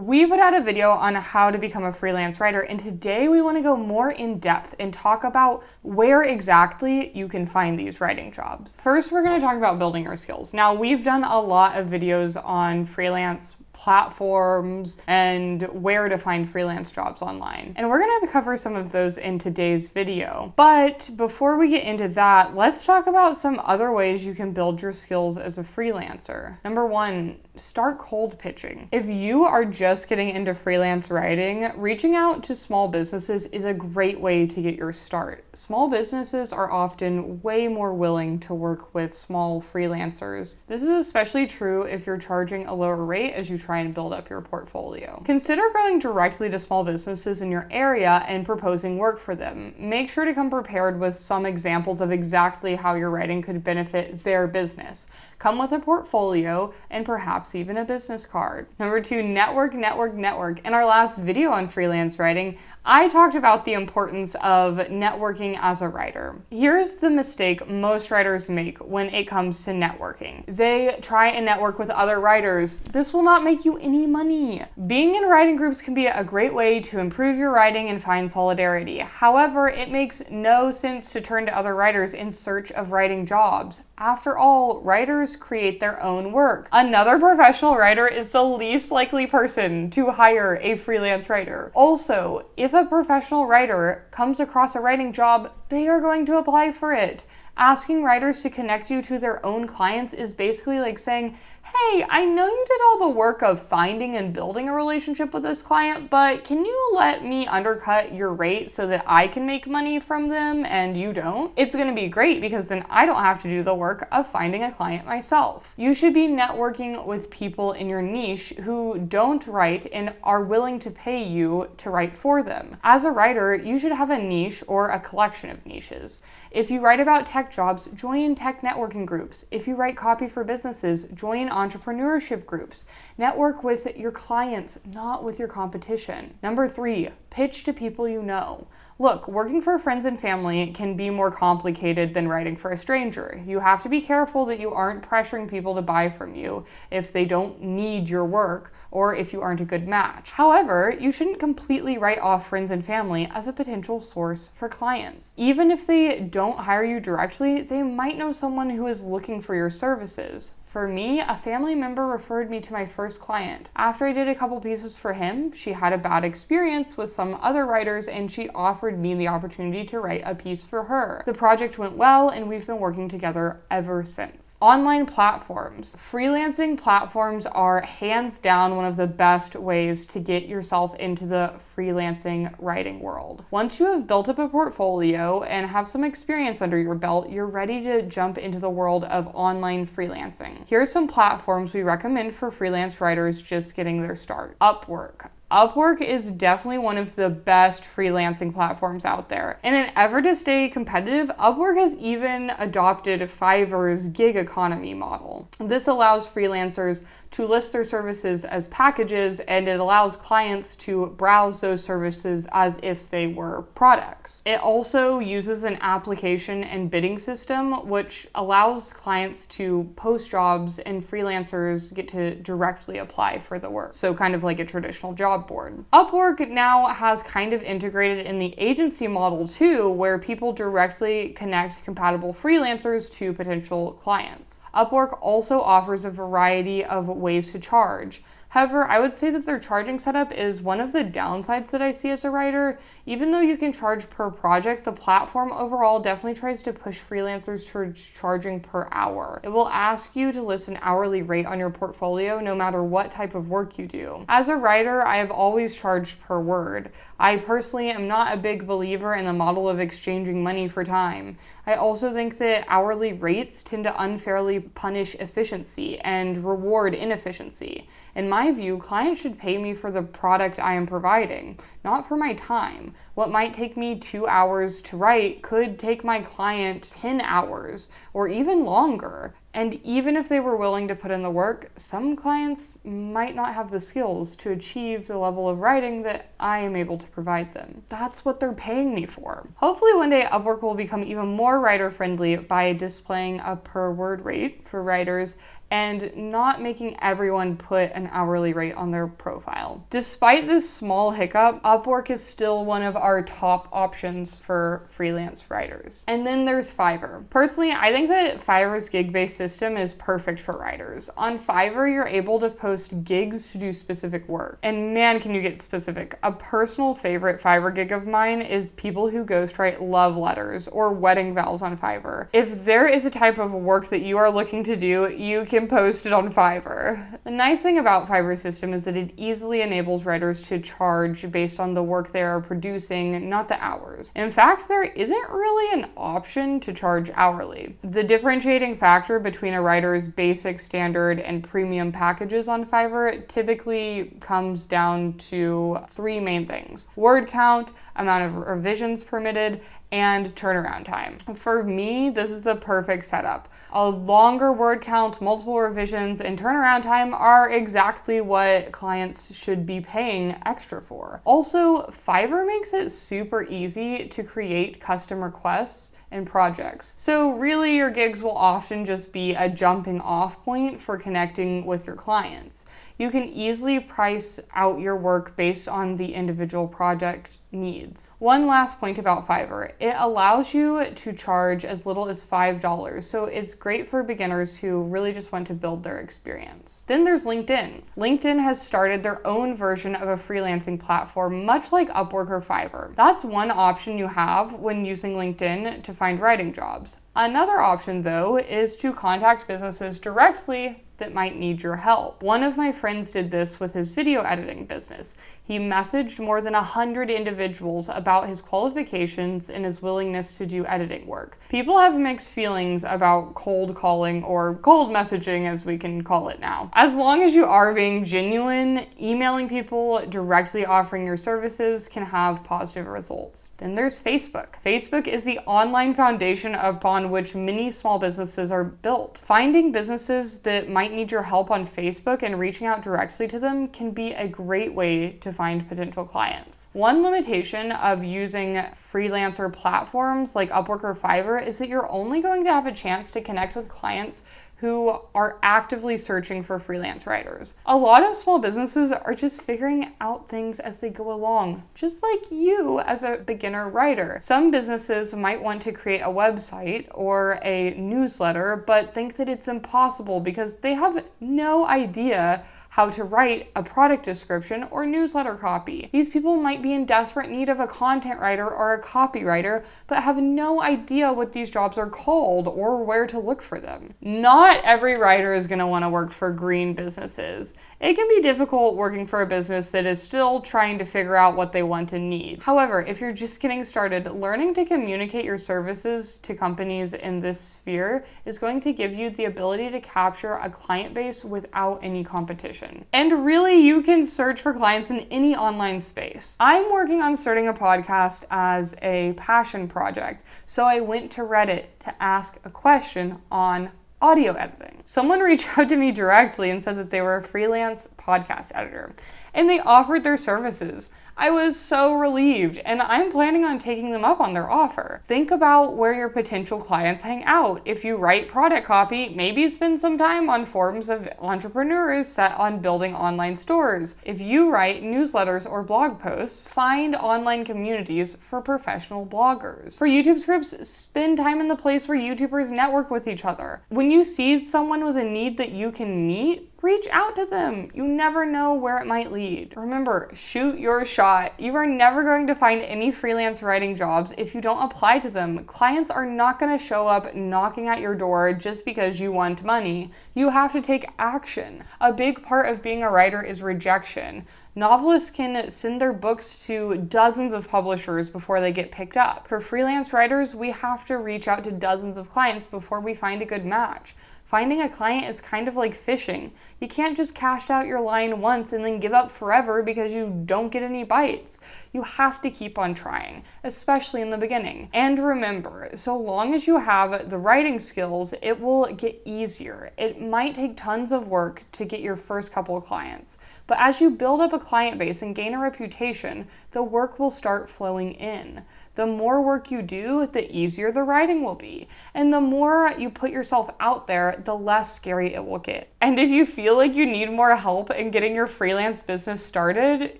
We put out a video on how to become a freelance writer, and today we want to go more in depth and talk about where exactly you can find these writing jobs. First, we're going to talk about building your skills. Now, we've done a lot of videos on freelance platforms and where to find freelance jobs online. And we're going to cover some of those in today's video. But before we get into that, let's talk about some other ways you can build your skills as a freelancer. Number one, start cold pitching. If you are just getting into freelance writing, reaching out to small businesses is a great way to get your start. Small businesses are often way more willing to work with small freelancers. This is especially true if you're charging a lower rate as you try and build up your portfolio. Consider going directly to small businesses in your area and proposing work for them. Make sure to come prepared with some examples of exactly how your writing could benefit their business. Come with a portfolio and perhaps even a business card. Number two, network. In our last video on freelance writing, I talked about the importance of networking as a writer. Here's the mistake most writers make when it comes to networking. They try and network with other writers. This will not make you any money. Being in writing groups can be a great way to improve your writing and find solidarity. However, it makes no sense to turn to other writers in search of writing jobs. After all, writers create their own work. Another professional writer is the least likely person to hire a freelance writer. Also, if a professional writer comes across a writing job, they are going to apply for it. Asking writers to connect you to their own clients is basically like saying, hey, I know you did all the work of finding and building a relationship with this client, but can you let me undercut your rate so that I can make money from them and you don't? It's going to be great because then I don't have to do the work of finding a client myself. You should be networking with people in your niche who don't write and are willing to pay you to write for them. As a writer, you should have a niche or a collection of niches. If you write about tech jobs, join tech networking groups. If you write copy for businesses, join entrepreneurship groups. Network with your clients, not with your competition. Number three, pitch to people you know. Look, working for friends and family can be more complicated than writing for a stranger. You have to be careful that you aren't pressuring people to buy from you if they don't need your work or if you aren't a good match. However, you shouldn't completely write off friends and family as a potential source for clients. Even if they don't hire you directly, they might know someone who is looking for your services. For me, a family member referred me to my first client. After I did a couple pieces for him, she had a bad experience with some other writers and she offered me the opportunity to write a piece for her. The project went well and we've been working together ever since. Online platforms. Freelancing platforms are hands down one of the best ways to get yourself into the freelancing writing world. Once you have built up a portfolio and have some experience under your belt, you're ready to jump into the world of online freelancing. Here are some platforms we recommend for freelance writers just getting their start. Upwork. Upwork is definitely one of the best freelancing platforms out there. In an effort to stay competitive, Upwork has even adopted Fiverr's gig economy model. This allows freelancers to list their services as packages, and it allows clients to browse those services as if they were products. It also uses an application and bidding system, which allows clients to post jobs and freelancers get to directly apply for the work. So kind of like a traditional job board. Upwork now has kind of integrated in the agency model too, where people directly connect compatible freelancers to potential clients. Upwork also offers a variety of ways to charge. However, I would say that their charging setup is one of the downsides that I see as a writer. Even though you can charge per project, the platform overall definitely tries to push freelancers towards charging per hour. It will ask you to list an hourly rate on your portfolio no matter what type of work you do. As a writer, I have always charged per word. I personally am not a big believer in the model of exchanging money for time. I also think that hourly rates tend to unfairly punish efficiency and reward inefficiency. In my view, clients should pay me for the product I am providing, not for my time. What might take me 2 hours to write could take my client 10 hours or even longer. And even if they were willing to put in the work, some clients might not have the skills to achieve the level of writing that I am able to provide them. That's what they're paying me for. Hopefully one day Upwork will become even more writer-friendly by displaying a per-word rate for writers and not making everyone put an hourly rate on their profile. Despite this small hiccup, Upwork is still one of our top options for freelance writers. And then there's Fiverr. Personally, I think that Fiverr's gig-based system is perfect for writers. On Fiverr, you're able to post gigs to do specific work. And man, can you get specific. A personal favorite Fiverr gig of mine is people who ghostwrite love letters or wedding vows on Fiverr. If there is a type of work that you are looking to do, you can post it on Fiverr. The nice thing about Fiverr's system is that it easily enables writers to charge based on the work they are producing, not the hours. In fact, there isn't really an option to charge hourly. The differentiating factor between a writer's basic, standard, and premium packages on Fiverr typically comes down to three main things: word count, amount of revisions permitted, and turnaround time. For me, this is the perfect setup. A longer word count, multiple revisions, and turnaround time are exactly what clients should be paying extra for. Also, Fiverr makes it super easy to create custom requests and projects. So really, your gigs will often just be a jumping off point for connecting with your clients. You can easily price out your work based on the individual project needs. One last point about Fiverr: it allows you to charge as little as $5, so it's great for beginners who really just want to build their experience. Then there's LinkedIn. LinkedIn has started their own version of a freelancing platform, much like Upwork or Fiverr. That's one option you have when using LinkedIn to find writing jobs. Another option, though, is to contact businesses directly that might need your help. One of my friends did this with his video editing business. He messaged more than 100 individuals about his qualifications and his willingness to do editing work. People have mixed feelings about cold calling, or cold messaging as we can call it now. As long as you are being genuine, emailing people directly offering your services can have positive results. Then there's Facebook. Facebook is the online foundation upon which many small businesses are built. Finding businesses that might need your help on Facebook and reaching out directly to them can be a great way to find potential clients. One limitation of using freelancer platforms like Upwork or Fiverr is that you're only going to have a chance to connect with clients who are actively searching for freelance writers. A lot of small businesses are just figuring out things as they go along, just like you as a beginner writer. Some businesses might want to create a website or a newsletter, but think that it's impossible because they have no idea how to write a product description or newsletter copy. These people might be in desperate need of a content writer or a copywriter, but have no idea what these jobs are called or where to look for them. Not every writer is gonna wanna work for green businesses. It can be difficult working for a business that is still trying to figure out what they want and need. However, if you're just getting started, learning to communicate your services to companies in this sphere is going to give you the ability to capture a client base without any competition. And really, you can search for clients in any online space. I'm working on starting a podcast as a passion project, so I went to Reddit to ask a question on audio editing. Someone reached out to me directly and said that they were a freelance podcast editor, and they offered their services. I was so relieved, and I'm planning on taking them up on their offer. Think about where your potential clients hang out. If you write product copy, maybe spend some time on forums of entrepreneurs set on building online stores. If you write newsletters or blog posts, find online communities for professional bloggers. For YouTube scripts, spend time in the place where YouTubers network with each other. When you see someone with a need that you can meet, reach out to them. You never know where it might lead. Remember, shoot your shot. You are never going to find any freelance writing jobs if you don't apply to them. Clients are not going to show up knocking at your door just because you want money. You have to take action. A big part of being a writer is rejection. Novelists can send their books to dozens of publishers before they get picked up. For freelance writers, we have to reach out to dozens of clients before we find a good match. Finding a client is kind of like fishing. You can't just cast out your line once and then give up forever because you don't get any bites. You have to keep on trying, especially in the beginning. And remember, so long as you have the writing skills, it will get easier. It might take tons of work to get your first couple of clients, but as you build up a client base and gain a reputation, the work will start flowing in. The more work you do, the easier the writing will be. And the more you put yourself out there, the less scary it will get. And if you feel like you need more help in getting your freelance business started,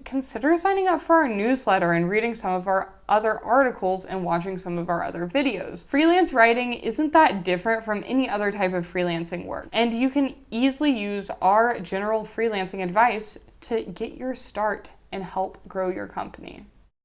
consider signing up for our newsletter and reading some of our other articles and watching some of our other videos. Freelance writing isn't that different from any other type of freelancing work, and you can easily use our general freelancing advice to get your start and help grow your company.